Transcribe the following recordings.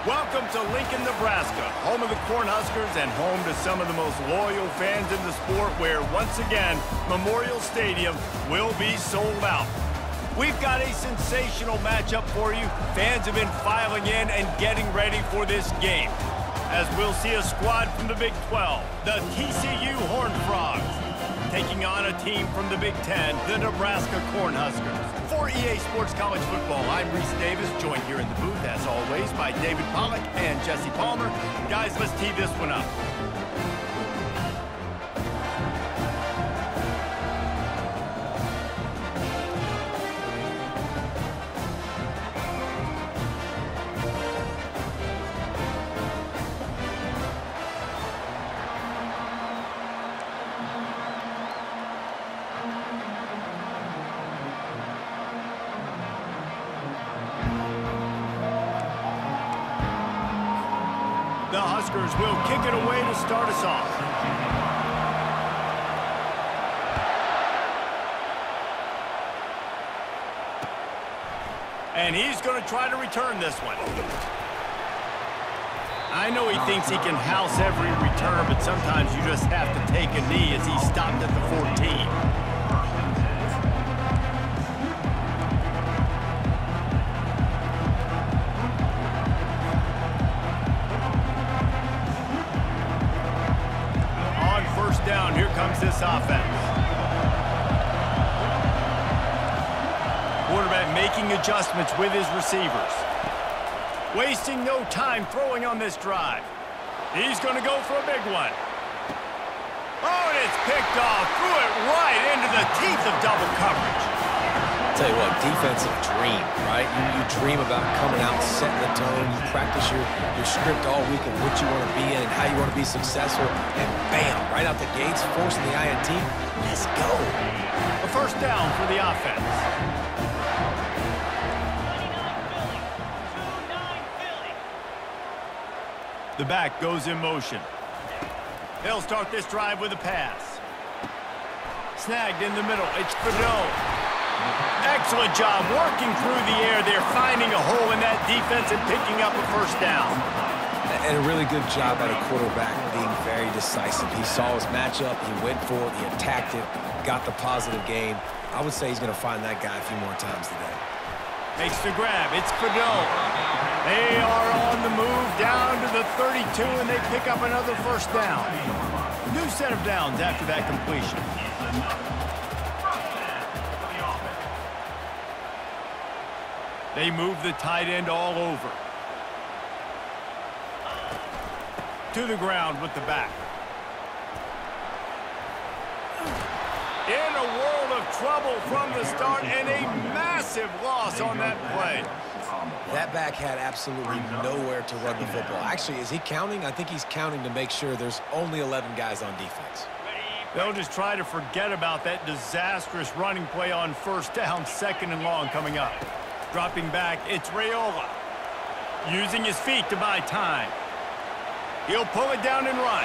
Welcome to Lincoln, Nebraska, home of the Cornhuskers and home to some of the most loyal fans in the sport where, once again, Memorial Stadium will be sold out. We've got a sensational matchup for you. Fans have been filing in and getting ready for this game, as we'll see a squad from the Big 12, the TCU Horned Frogs, taking on a team from the Big 10, the Nebraska Cornhuskers. For EA Sports College Football, I'm Reese Davis, joined here in the booth, as always, by David Pollack and Jesse Palmer. Guys, let's tee this one up. The Huskers will kick it away to start us off. And he's going to try to return this one. I know he thinks he can house every return, but sometimes you just have to take a knee as he stopped at the 14. Down, here comes this offense. Quarterback making adjustments with his receivers. Wasting no time throwing on this drive. He's going to go for a big one. Oh, and it's picked off. Threw it right into the teeth of double coverage. Tell you what, defensive dream, right? You dream about coming out, setting the tone. You practice your script all week and what you want to be in and how you want to be successful. And bam, right out the gates, forcing the INT. Let's go. A first down for the offense. The back goes in motion. They'll start this drive with a pass. Snagged in the middle. It's Fidel. Excellent job working through the air there, finding a hole in that defense and picking up a first down. And a really good job by the quarterback being very decisive. He saw his matchup, he went for it, he attacked it, got the positive gain. I would say he's going to find that guy a few more times today. Makes the grab. It's Fidel. They are on the move down to the 32, and they pick up another first down. New set of downs after that completion. They move the tight end all over. To the ground with the back. In a world of trouble from the start, and a massive loss on that play. That back had absolutely nowhere to run the football. Actually, is he counting? I think he's counting to make sure there's only 11 guys on defense. They'll just try to forget about that disastrous running play on first down, second and long coming up. Dropping back, it's Raiola. Using his feet to buy time. He'll pull it down and run.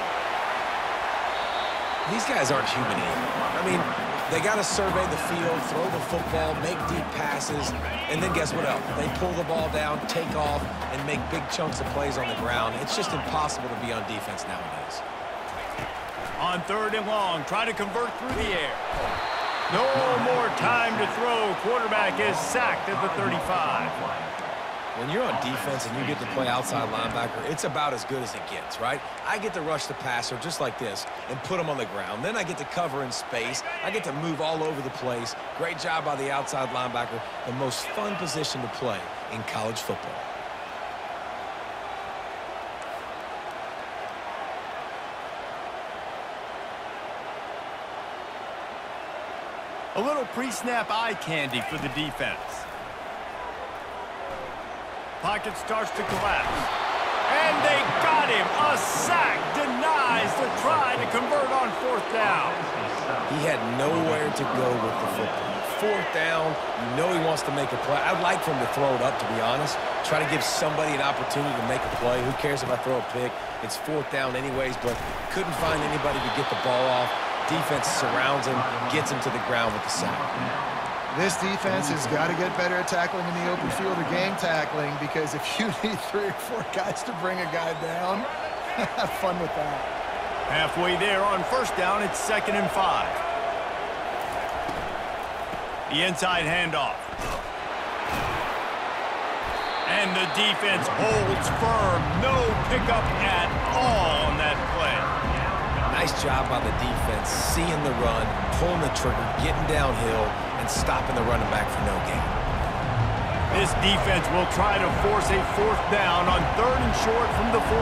These guys aren't human anymore. I mean, they got to survey the field, throw the football, make deep passes, and then guess what else? They pull the ball down, take off, and make big chunks of plays on the ground. It's just impossible to be on defense nowadays. On third and long, try to convert through the air. No more time to throw. Quarterback is sacked at the 35. When you're on defense and you get to play outside linebacker, it's about as good as it gets, right? I get to rush the passer just like this and put him on the ground. Then I get to cover in space. I get to move all over the place. Great job by the outside linebacker. The most fun position to play in college football. A little pre-snap eye candy for the defense. Pocket starts to collapse. And they got him. A sack denies the try to convert on fourth down. He had nowhere to go with the football. Fourth down, you know he wants to make a play. I'd like for him to throw it up, to be honest. Try to give somebody an opportunity to make a play. Who cares if I throw a pick? It's fourth down anyways, but couldn't find anybody to get the ball off. Defense surrounds him, gets him to the ground with the sack. This defense has got to get better at tackling in the open field or game tackling, because if you need 3 or 4 guys to bring a guy down, have fun with that. Halfway there on first down, it's 2nd and 5. The inside handoff. And the defense holds firm. No pickup at all on that play. Nice job by the defense, seeing the run, pulling the trigger, getting downhill, and stopping the running back for no gain. This defense will try to force a 4th down on 3rd and short from the 45.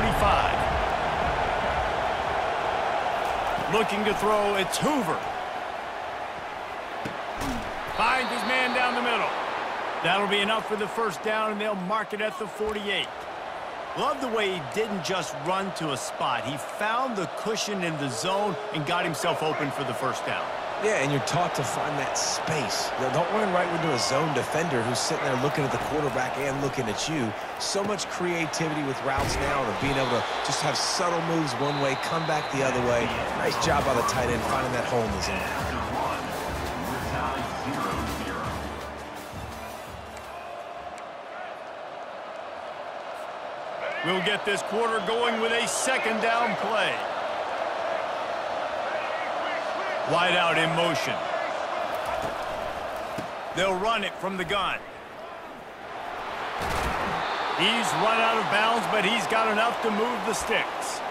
Looking to throw, it's Hoover. Finds his man down the middle. That'll be enough for the 1st down, and they'll mark it at the 48. Love the way he didn't just run to a spot. He found the cushion in the zone and got himself open for the 1st down. Yeah, and you're taught to find that space. Now, don't run right into a zone defender who's sitting there looking at the quarterback and looking at you. So much creativity with routes now and being able to just have subtle moves one way, come back the other way. Nice job by the tight end finding that hole in the zone. We'll get this quarter going with a 2nd down play. Wide out in motion. They'll run it from the gun. He's run out of bounds, but he's got enough to move the sticks.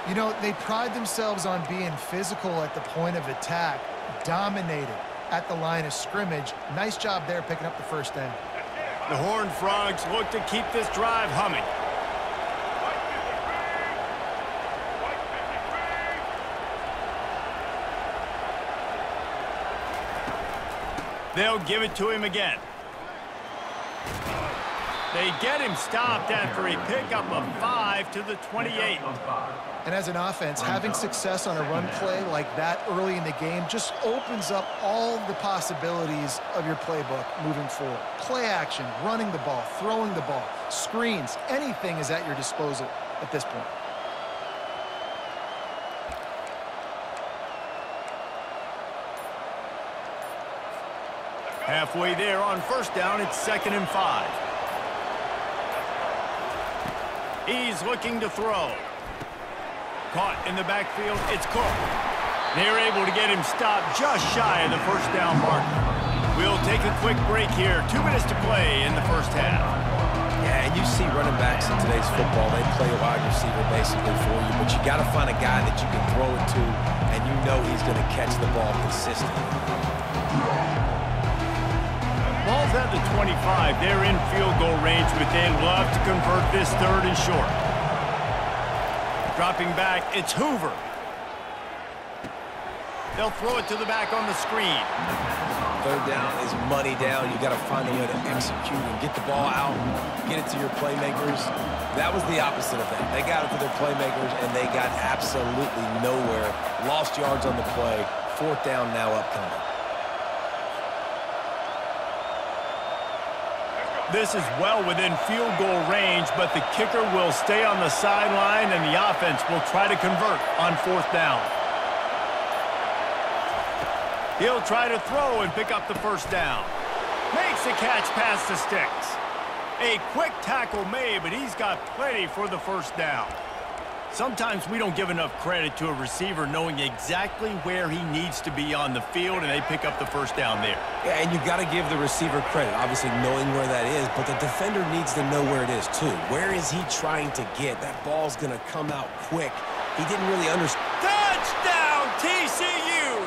You know, they pride themselves on being physical at the point of attack, dominated at the line of scrimmage. Nice job there picking up the 1st down. The Horned Frogs look to keep this drive humming. They'll give it to him again. They get him stopped after a pickup of 5 to the 28. And as an offense, having success on a run play like that early in the game just opens up all the possibilities of your playbook moving forward. Play action, running the ball, throwing the ball, screens, anything is at your disposal at this point. Halfway there on 1st down, it's 2nd and 5. He's looking to throw. Caught in the backfield, it's Cook. They're able to get him stopped just shy of the 1st down marker. We'll take a quick break here. 2 minutes to play in the 1st half. Yeah, and you see running backs in today's football, they play a wide receiver basically for you, but you got to find a guy that you can throw it to, and you know he's going to catch the ball consistently. Ball's at the 25. They're in field goal range, but they'd love to convert this 3rd and short. Dropping back, it's Hoover. They'll throw it to the back on the screen. 3rd down is money down. You got to find a way to execute and get the ball out, get it to your playmakers. That was the opposite of that. They got it to their playmakers, and they got absolutely nowhere. Lost yards on the play. 4th down now upcoming. This is well within field goal range, but the kicker will stay on the sideline, and the offense will try to convert on 4th down. He'll try to throw and pick up the 1st down. Makes the catch past the sticks. A quick tackle made, but he's got plenty for the 1st down. Sometimes we don't give enough credit to a receiver knowing exactly where he needs to be on the field, and they pick up the 1st down there. Yeah, and you've got to give the receiver credit, obviously knowing where that is, but the defender needs to know where it is too. Where is he trying to get? That ball's going to come out quick. He didn't really understand. Touchdown, TCU!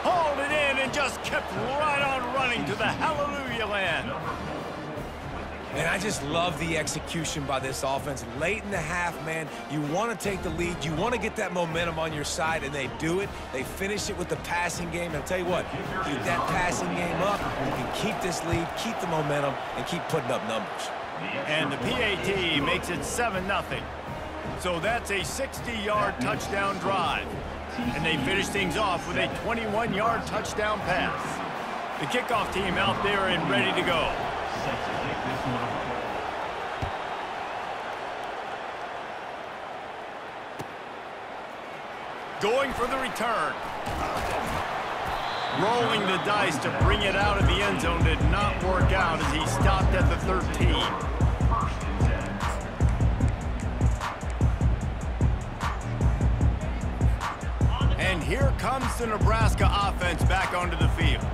Hauled it in and just kept right on running to the hallelujah land. And I just love the execution by this offense. Late in the half, man, you want to take the lead. You want to get that momentum on your side, and they do it. They finish it with the passing game. And I'll tell you what, keep that passing game up. You can keep this lead, keep the momentum, and keep putting up numbers. And the PAT makes it 7-0. So that's a 60-yard touchdown drive. And they finish things off with a 21-yard touchdown pass. The kickoff team out there and ready to go. Going for the return. Rolling the dice to bring it out of the end zone did not work out as he stopped at the 13. And here comes the Nebraska offense back onto the field.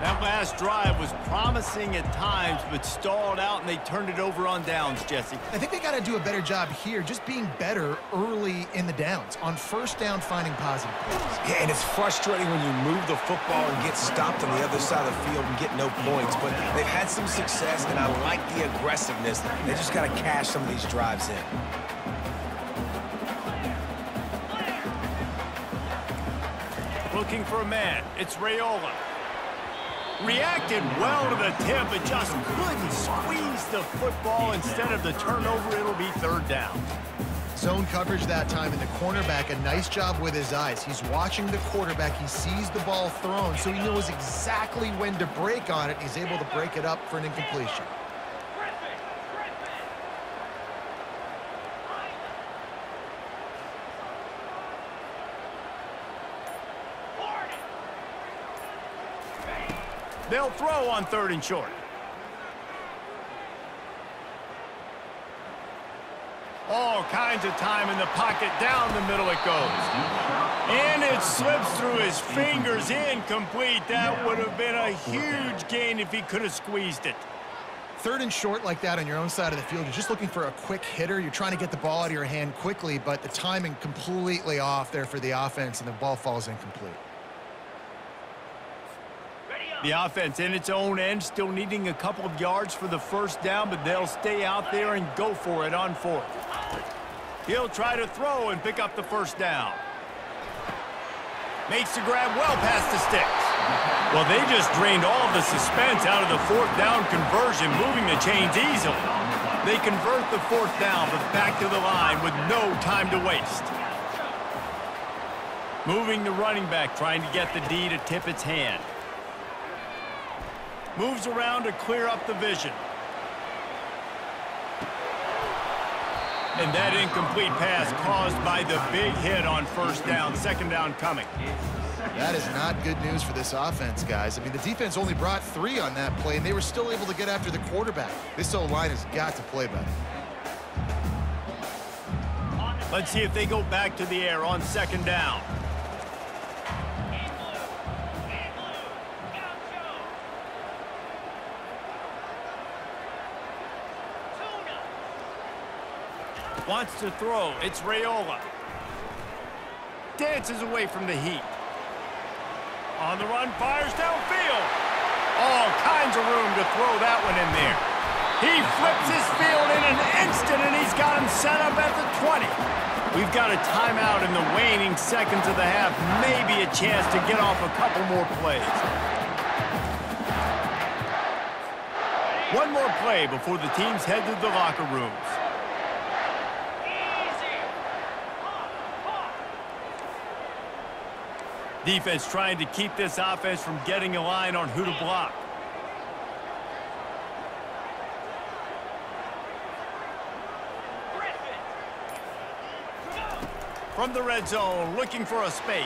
That last drive was promising at times, but stalled out, and they turned it over on downs, Jesse. I think they got to do a better job here, just being better early in the downs. On first down, finding positive plays. Yeah, and it's frustrating when you move the football and get stopped on the other side of the field and get no points. But they've had some success, and I like the aggressiveness. They just got to cash some of these drives in. Looking for a man. It's Raiola. Reacted well to the tip, but just couldn't squeeze the football. Instead of the turnover, it'll be third down. Zone coverage that time, and the cornerback, a nice job with his eyes. He's watching the quarterback. He sees the ball thrown, so he knows exactly when to break on it. He's able to break it up for an incompletion. They'll throw on 3rd and short. All kinds of time in the pocket. Down the middle it goes. And it slips through his fingers. Incomplete. That would have been a huge gain if he could have squeezed it. 3rd and short like that on your own side of the field. You're just looking for a quick hitter. You're trying to get the ball out of your hand quickly, but the timing completely off there for the offense, and the ball falls incomplete. The offense in its own end, still needing a couple of yards for the first down, but they'll stay out there and go for it on 4th. He'll try to throw and pick up the first down. Makes the grab well past the sticks. Well, they just drained all of the suspense out of the 4th down conversion, moving the chains easily. They convert the 4th down, but back to the line with no time to waste. Moving the running back, trying to get the D to tip its hand. Moves around to clear up the vision. And that incomplete pass caused by the big hit on first down. 2nd down coming. That is not good news for this offense, guys. I mean, the defense only brought 3 on that play, and they were still able to get after the quarterback. This O-line has got to play better. Let's see if they go back to the air on 2nd down. Wants to throw. It's Raiola. Dances away from the heat. On the run, fires downfield. All kinds of room to throw that one in there. He flips his field in an instant, and he's got him set up at the 20. We've got a timeout in the waning seconds of the half. Maybe a chance to get off a couple more plays. One more play before the teams head to the locker rooms. Defense trying to keep this offense from getting a line on who to block. From the red zone, looking for a space.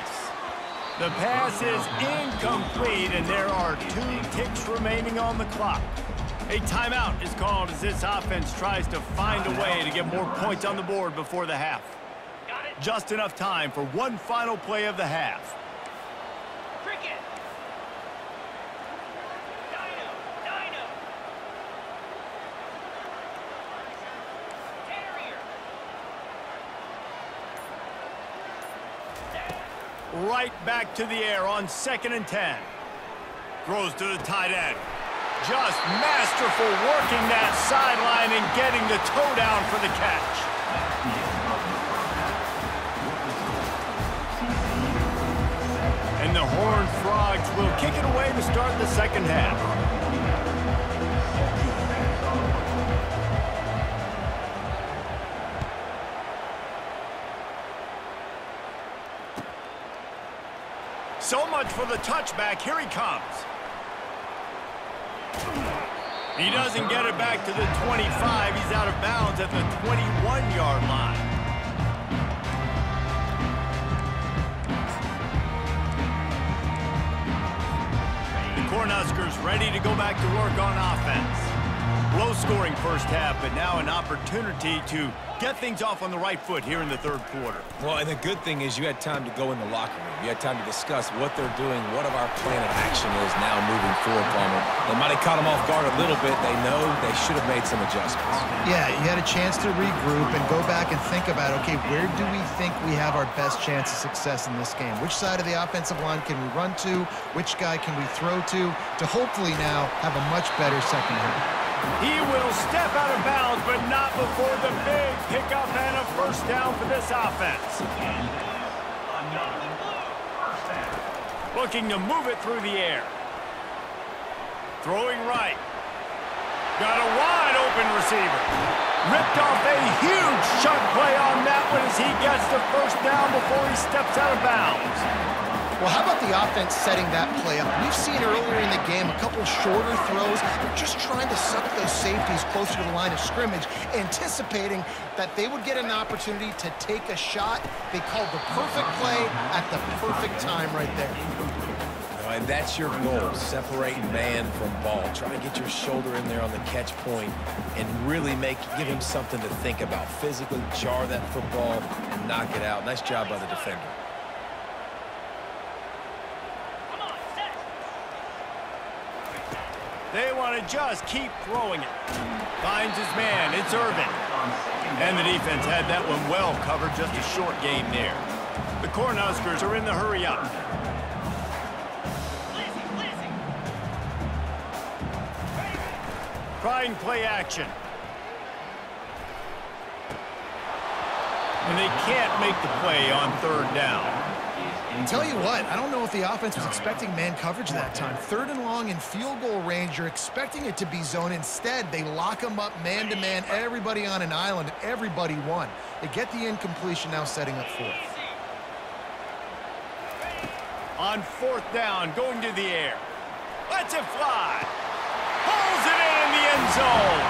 The pass is incomplete, and there are 2 ticks remaining on the clock. A timeout is called as this offense tries to find a way to get more points on the board before the half. Just enough time for one final play of the half. Right back to the air on 2nd and 10. Throws to the tight end. Just masterful working that sideline and getting the toe down for the catch. And the Horned Frogs will kick it away to start the 2nd half. So much for the touchback. Here he comes. He doesn't get it back to the 25. He's out of bounds at the 21-yard line. Cornhuskers ready to go back to work on offense. Low-scoring first half, but now an opportunity to get things off on the right foot here in the third quarter. Well, and the good thing is you had time to go in the locker room. You had time to discuss what they're doing, what our plan of action is now moving forward, Palmer. They might have caught them off guard a little bit. They know they should have made some adjustments. Yeah, you had a chance to regroup and go back and think about, okay, where do we think we have our best chance of success in this game? Which side of the offensive line can we run to? Which guy can we throw to hopefully now have a much better second half? He will step out of bounds, but not before the big pickup and a first down for this offense. Looking to move it through the air. Throwing right. Got a wide open receiver. Ripped off a huge chunk play on that one as he gets the first down before he steps out of bounds. Well, how about the offense setting that play up? We've seen earlier in the game a couple shorter throws. They're just trying to suck those safeties closer to the line of scrimmage, anticipating that they would get an opportunity to take a shot. They called the perfect play at the perfect time right there. And that's your goal, separate man from ball. Try to get your shoulder in there on the catch point and really give him something to think about. Physically jar that football and knock it out. Nice job by the defender. They want to just keep throwing it. Finds his man. It's Irvin. And the defense had that one well covered. Just a short game there. The Cornhuskers are in the hurry up. Trying play action. And they can't make the play on third down. Tell you what, I don't know if the offense was expecting man coverage that time. Third and long in field goal range, you're expecting it to be zone. Instead, they lock them up man-to-man, everybody on an island, everybody won. They get the incompletion, now setting up fourth. On fourth down, going to the air. Lets it fly. Pulls it in the end zone.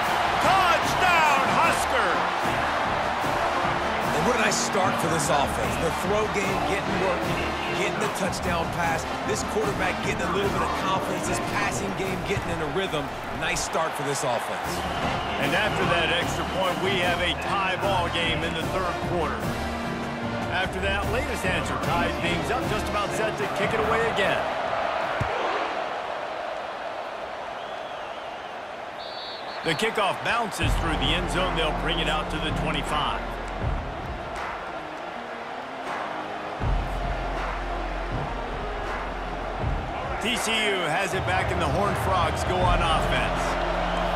Touchdown, Husker! What a nice start for this offense. The throw game getting working, getting the touchdown pass. This quarterback getting a little bit of confidence. This passing game getting in a rhythm. Nice start for this offense. And after that extra point, we have a tie ball game in the third quarter. After that latest answer ties things up, just about set to kick it away again. The kickoff bounces through the end zone. They'll bring it out to the 25. TCU has it back in the Horned Frogs go on offense.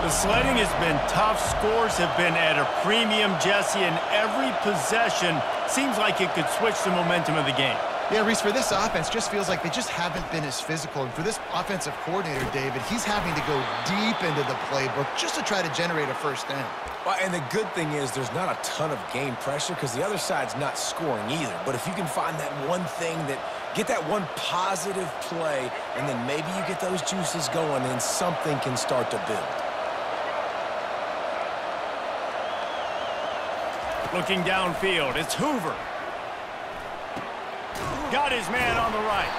The sledding has been tough. Scores have been at a premium, Jesse, and every possession seems like it could switch the momentum of the game. Yeah, Reese, for this offense, just feels like they just haven't been as physical. And for this offensive coordinator, David, he's having to go deep into the playbook just to try to generate a first down. Well, and the good thing is there's not a ton of game pressure because the other side's not scoring either. But if you can find that one thing get that one positive play, and then maybe you get those juices going, and something can start to build. Looking downfield, it's Hoover. Got his man on the right.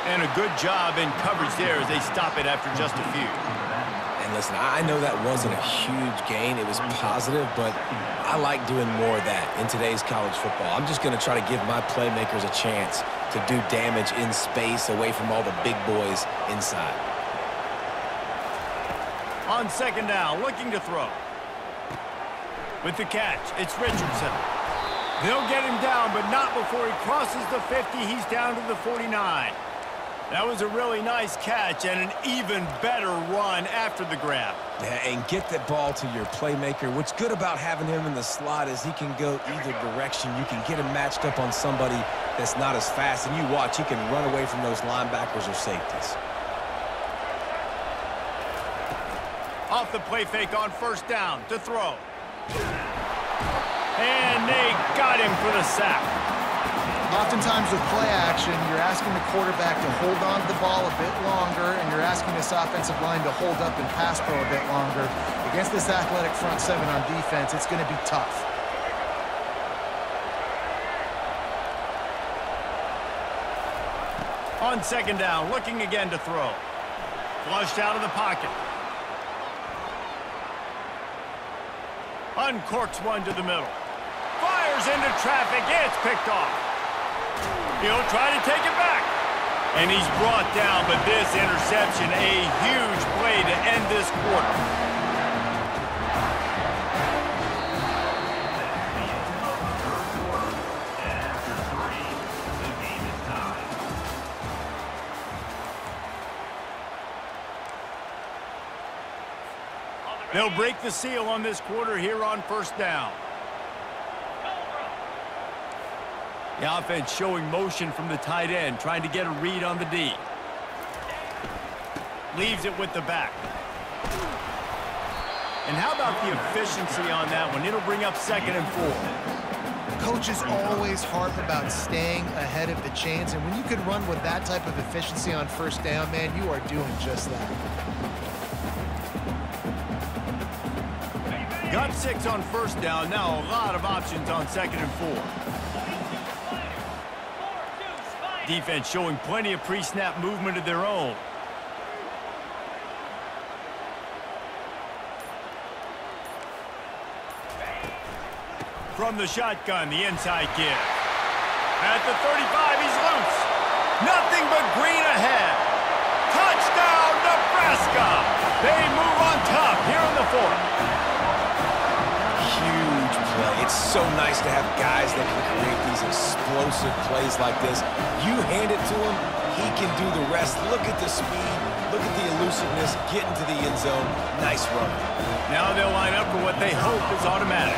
And a good job in coverage there as they stop it after just a few. And listen, I know that wasn't a huge gain. It was positive, but I like doing more of that in today's college football. I'm just going to try to give my playmakers a chance to do damage in space away from all the big boys inside. On second down, looking to throw. With the catch, it's Richardson. They'll get him down, but not before he crosses the 50. He's down to the 49. That was a really nice catch and an even better run after the grab. Yeah, and get that ball to your playmaker. What's good about having him in the slot is he can go either direction. You can get him matched up on somebody that's not as fast, and you watch, he can run away from those linebackers or safeties. Off the play fake on first down to throw. And they got him for the sack. Oftentimes with play action, you're asking the quarterback to hold on to the ball a bit longer, and you're asking this offensive line to hold up and pass pro a bit longer. Against this athletic front seven on defense, it's going to be tough. On second down, looking again to throw. Flushed out of the pocket. Uncorks one to the middle. Fires into traffic. It's picked off. He'll try to take it back. And he's brought down, but this interception, a huge play to end this quarter. They'll break the seal on this quarter here on first down. The offense showing motion from the tight end, trying to get a read on the D. Leaves it with the back. And how about the efficiency on that one? It'll bring up 2nd and 4. Coaches always harp about staying ahead of the chains, and when you can run with that type of efficiency on first down, man, you are doing just that. Got 6 on first down. Now a lot of options on 2nd and 4. Defense showing plenty of pre-snap movement of their own. From the shotgun, the inside give. At the 35, he's loose. Nothing but green ahead. Touchdown, Nebraska! They move on top here in the 4th. Huge play. It's so nice to have guys that can create these explosive plays like this. You hand it to him, he can do the rest. Look at the speed. Look at the elusiveness. Get into the end zone. Nice run. Now they'll line up for what they hope is automatic.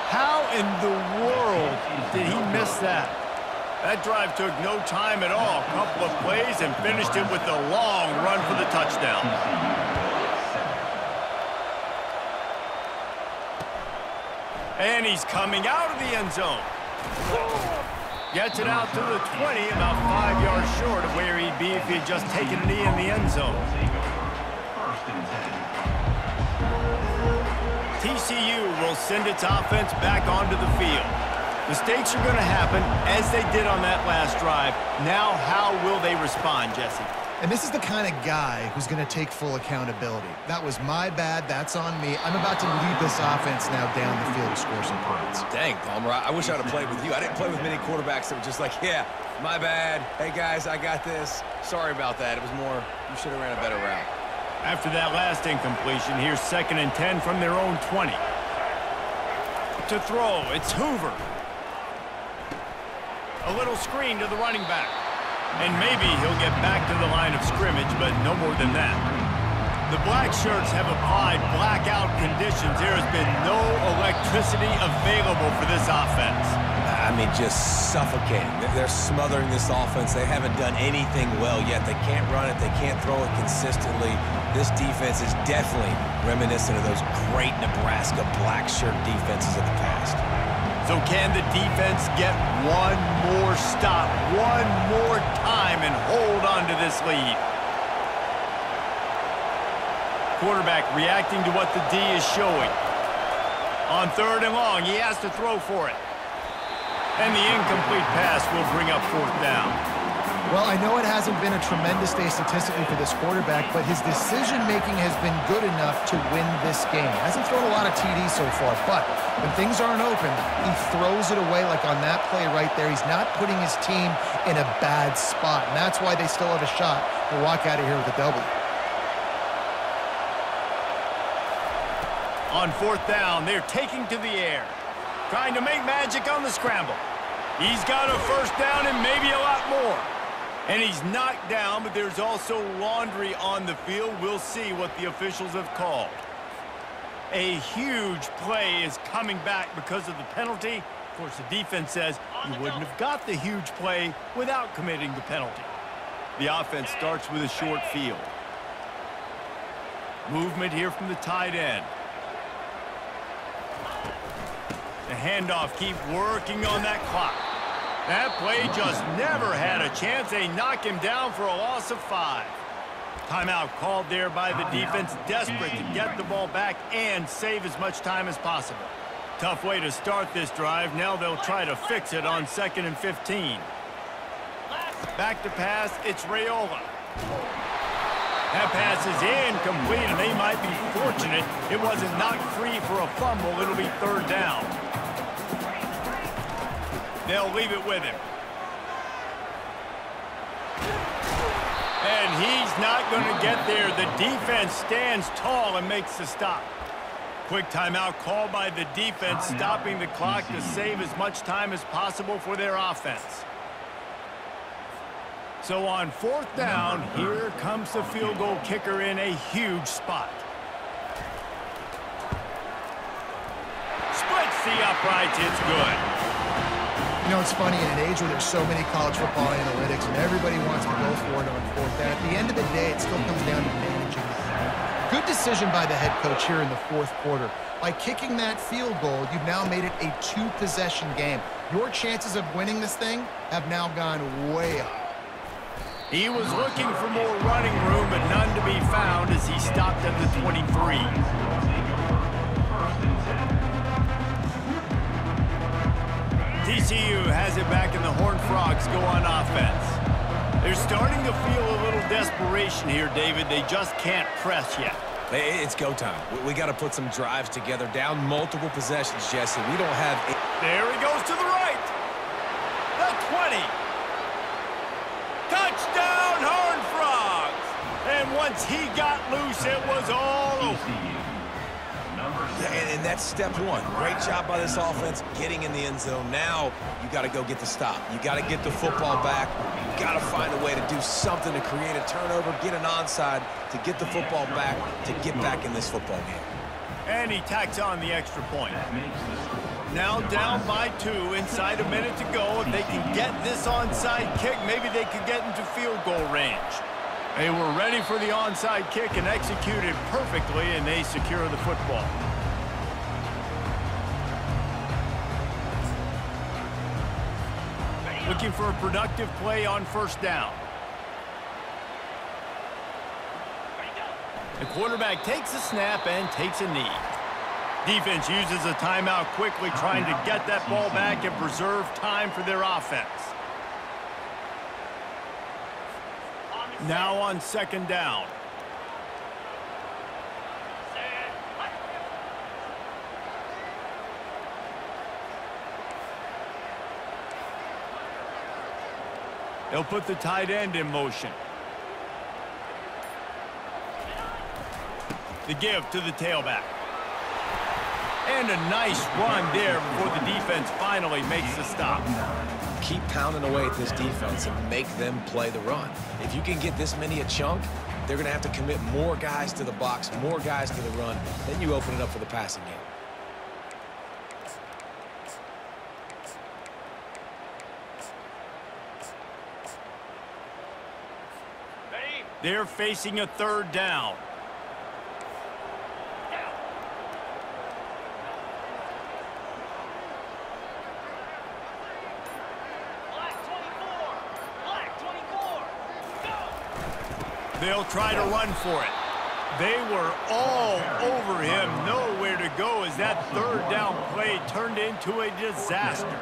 How in the world did he miss that? That drive took no time at all. A couple of plays and finished it with a long run for the touchdown. And he's coming out of the end zone. Gets it out to the 20, about 5 yards short of where he'd be if he had just taken a knee in the end zone. TCU will send its offense back onto the field. Mistakes are going to happen, as they did on that last drive. Now, how will they respond, Jesse? And this is the kind of guy who's going to take full accountability. That was my bad. That's on me. I'm about to lead this offense now down the field to score some points. Dang, Palmer, I wish I would have played with you. I didn't play with many quarterbacks that were just like, yeah, my bad. Hey, guys, I got this. Sorry about that. It was more, you should have ran a better route. After that last incompletion, here's 2nd and 10 from their own 20. To throw, it's Hoover. A little screen to the running back. And maybe he'll get back to the line of scrimmage, but no more than that. The black shirts have applied blackout conditions. There has been no electricity available for this offense. I mean, just suffocating. They're smothering this offense. They haven't done anything well yet. They can't run it. They can't throw it consistently. This defense is definitely reminiscent of those great Nebraska black shirt defenses of the past. So can the defense get one more stop, one more time, and hold on to this lead? Quarterback reacting to what the D is showing. On 3rd and long, he has to throw for it. And the incomplete pass will bring up 4th down. Well, I know it hasn't been a tremendous day statistically for this quarterback, but his decision-making has been good enough to win this game. He hasn't thrown a lot of TDs so far, but when things aren't open, he throws it away like on that play right there. He's not putting his team in a bad spot, and that's why they still have a shot to walk out of here with a W. On 4th down, they're taking to the air, trying to make magic on the scramble. He's got a 1st down and maybe a lot more. And he's knocked down, but there's also laundry on the field. We'll see what the officials have called. A huge play is coming back because of the penalty. Of course, the defense says you wouldn't have got the huge play without committing the penalty. The offense starts with a short field. Movement here from the tight end. The handoff, keep working on that clock. That play just never had a chance. They knock him down for a loss of 5. Timeout called there by the defense, desperate to get the ball back and save as much time as possible. Tough way to start this drive. Now they'll try to fix it on 2nd and 15. Back to pass, it's Raiola. That pass is incomplete, and they might be fortunate it wasn't knocked free for a fumble. It'll be third down. They'll leave it with him. And he's not going to get there. The defense stands tall and makes the stop. Quick timeout called by the defense, stopping the clock to save as much time as possible for their offense. So on fourth down, here comes the field goal kicker in a huge spot. Splits the uprights, it's good. You know, it's funny, in an age where there's so many college football analytics and everybody wants to go for it on fourth down, at the end of the day, it still comes down to managing. Good decision by the head coach here in the fourth quarter. By kicking that field goal, you've now made it a two-possession game. Your chances of winning this thing have now gone way up. He was looking for more running room, but none to be found as he stopped at the 23. TCU has it back, and the Horned Frogs go on offense. They're starting to feel a little desperation here, David. They just can't press yet. It's go time. We got to put some drives together, down multiple possessions, Jesse. We don't have... There he goes to the right. The 20. Touchdown, Horned Frogs. And once he got loose, it was all over. And that's step one. Great job by this offense getting in the end zone. Now you got to go get the stop. You got to get the football back. You got to find a way to do something to create a turnover, get an onside, to get the football back, to get back in this football game. And he tacks on the extra point. Now down by 2, inside a minute to go. If they can get this onside kick, maybe they could get into field goal range. They were ready for the onside kick and executed perfectly, and they secure the football. Looking for a productive play on first down. The quarterback takes a snap and takes a knee. Defense uses a timeout quickly, trying to get that ball back and preserve time for their offense. Now on second down. They'll put the tight end in motion. The give to the tailback. And a nice run there before the defense finally makes the stop. Keep pounding away at this defense and make them play the run. If you can get this many a chunk, they're going to have to commit more guys to the box, more guys to the run. Then you open it up for the passing game. They're facing a third down. They'll try to run for it. They were all over him, nowhere to go as that third down play turned into a disaster.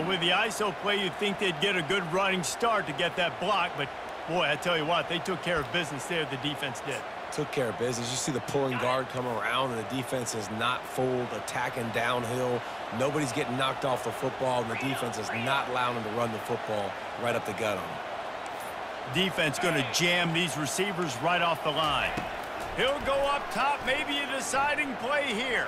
With the ISO play, you'd think they'd get a good running start to get that block, but boy, I tell you what, they took care of business there, the defense did. Took care of business. You see the pulling guard come around, and the defense is not fooled, attacking downhill. Nobody's getting knocked off the football, and the defense is not allowing them to run the football right up the gut on them. Defense going to jam these receivers right off the line. He'll go up top, maybe a deciding play here.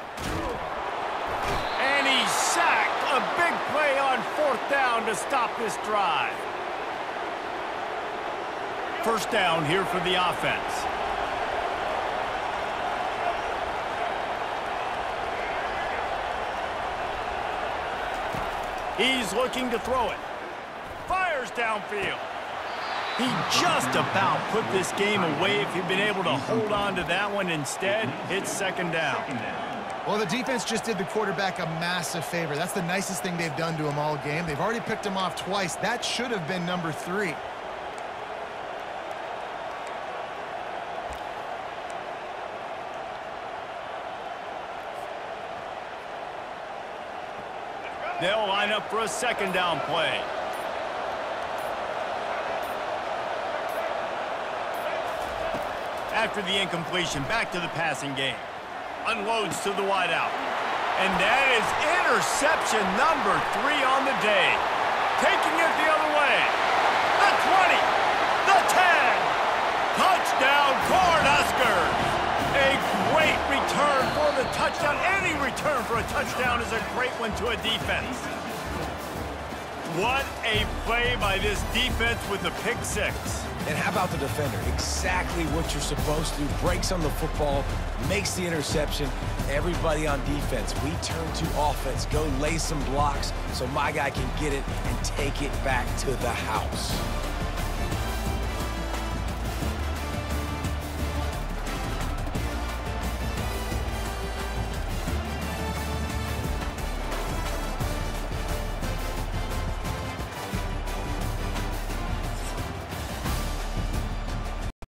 And he's sacked. A big play on fourth down to stop this drive. First down here for the offense. He's looking to throw it. Fires downfield. He just about put this game away if he'd been able to hold on to that one. Instead, it's second down. Well, the defense just did the quarterback a massive favor. That's the nicest thing they've done to him all game. They've already picked him off twice. That should have been number 3. They'll line up for a second down play. After the incompletion, back to the passing game. Unloads to the wideout. And that is interception number 3 on the day. Taking it the other way. The 20. The 10. Touchdown, Cornhuskers. A great return for the touchdown. Any return for a touchdown is a great one to a defense. What a play by this defense with the pick 6. And how about the defender? Exactly what you're supposed to do. Breaks on the football, makes the interception. Everybody on defense, we turn to offense. Go lay some blocks so my guy can get it and take it back to the house.